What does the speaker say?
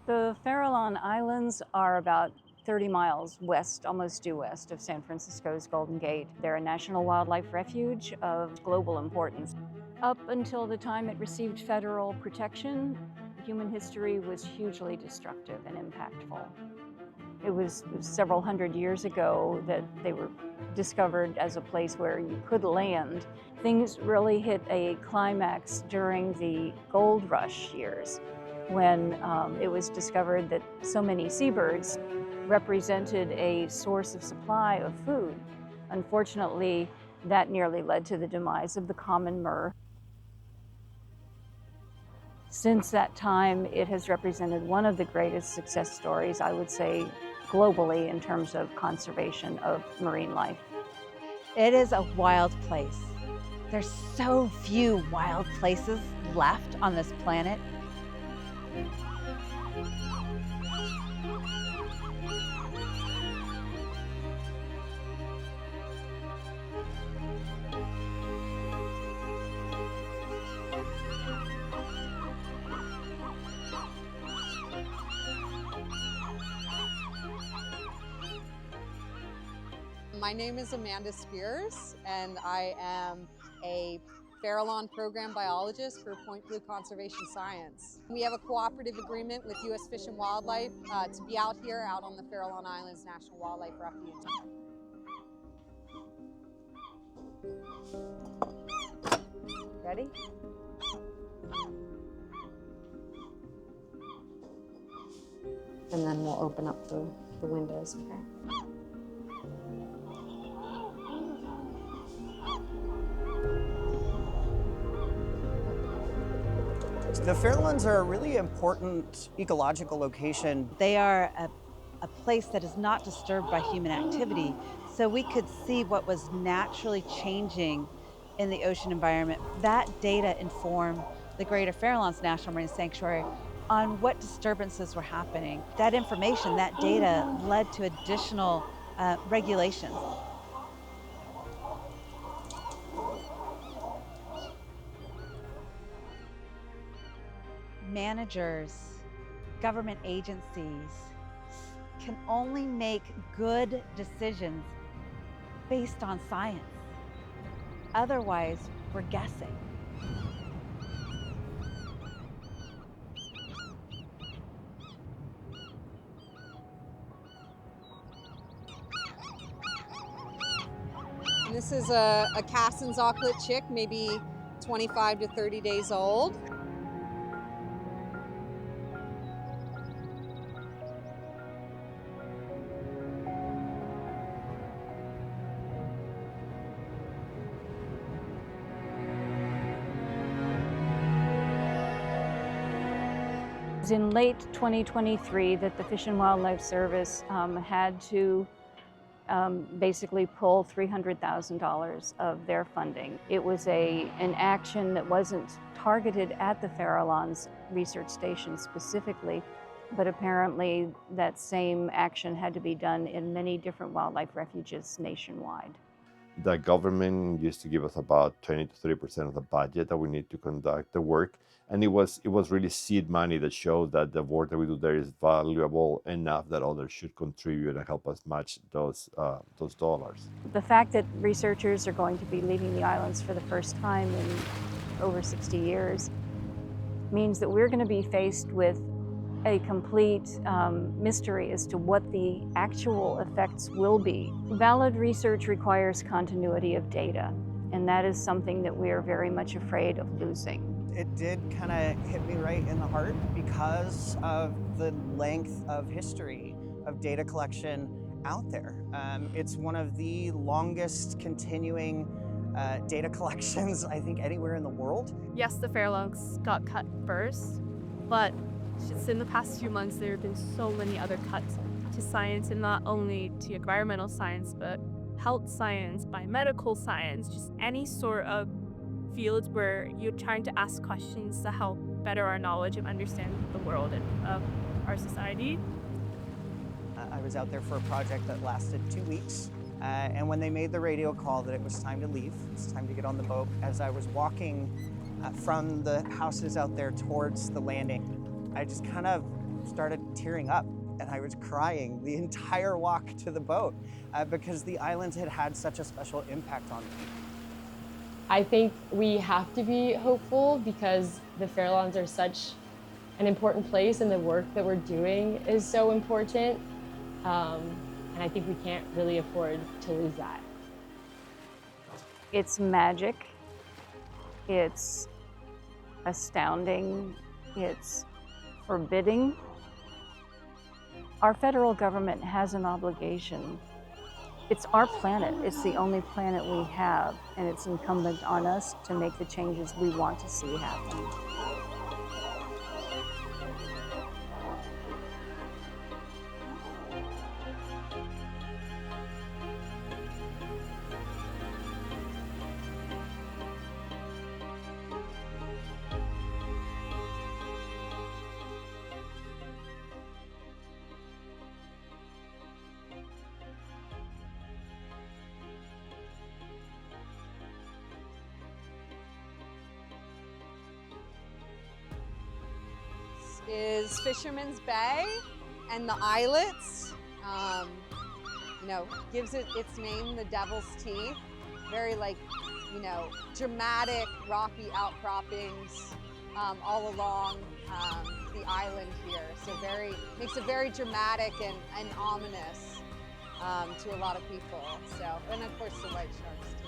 The Farallon Islands are about 30 miles west, almost due west of San Francisco's Golden Gate. They're a national wildlife refuge of global importance. Up until the time it received federal protection, human history was hugely destructive and impactful. It was several hundred years ago that they were discovered as a place where you could land. Things really hit a climax during the gold rush years, when it was discovered that so many seabirds represented a source of supply of food. Unfortunately, that nearly led to the demise of the common murre. Since that time, it has represented one of the greatest success stories, I would say, globally in terms of conservation of marine life. It is a wild place. There's so few wild places left on this planet. My name is Amanda Spears, and I am a Farallon program biologist for Point Blue Conservation Science. We have a cooperative agreement with U.S. Fish and Wildlife to be out here, out on the Farallon Islands National Wildlife Refuge. Ready? And then we'll open up the windows, okay? The Farallones are a really important ecological location. They are a place that is not disturbed by human activity, so we could see what was naturally changing in the ocean environment. That data informed the Greater Farallones National Marine Sanctuary on what disturbances were happening. That information, that data, led to additional regulations. Managers, government agencies can only make good decisions based on science. Otherwise, we're guessing. This is a Cassin's auklet chick, maybe 25 to 30 days old. In late 2023 that the Fish and Wildlife Service had to basically pull $300,000 of their funding. It was an action that wasn't targeted at the Farallons research station specifically, but apparently that same action had to be done in many different wildlife refuges nationwide. The government used to give us about 20 to 30% of the budget that we need to conduct the work. And it was really seed money that showed that the work that we do there is valuable enough that others should contribute and help us match those dollars. The fact that researchers are going to be leaving the islands for the first time in over 60 years means that we're going to be faced with a complete mystery as to what the actual effects will be. Valid research requires continuity of data, and that is something that we are very much afraid of losing. It did kind of hit me right in the heart because of the length of history of data collection out there. It's one of the longest continuing data collections, I think, anywhere in the world. Yes, the Farallones got cut first, but just in the past few months, there have been so many other cuts to science, and not only to environmental science, but health science, biomedical science, just any sort of fields where you're trying to ask questions to help better our knowledge and understand the world and our society. I was out there for a project that lasted 2 weeks. And when they made the radio call that it was time to leave, it's time to get on the boat, as I was walking from the houses out there towards the landing, I just kind of started tearing up, and I was crying the entire walk to the boat because the islands had had such a special impact on me. I think we have to be hopeful because the Farallones are such an important place, and the work that we're doing is so important. And I think we can't really afford to lose that. It's magic. It's astounding. It's forbidding. Our federal government has an obligation. It's our planet. It's the only planet we have, and it's incumbent on us to make the changes we want to see happen. Is Fisherman's Bay and the islets. Gives it its name, the Devil's Teeth. Very dramatic rocky outcroppings all along the island here. So makes it very dramatic and ominous to a lot of people. So, and of course the white sharks.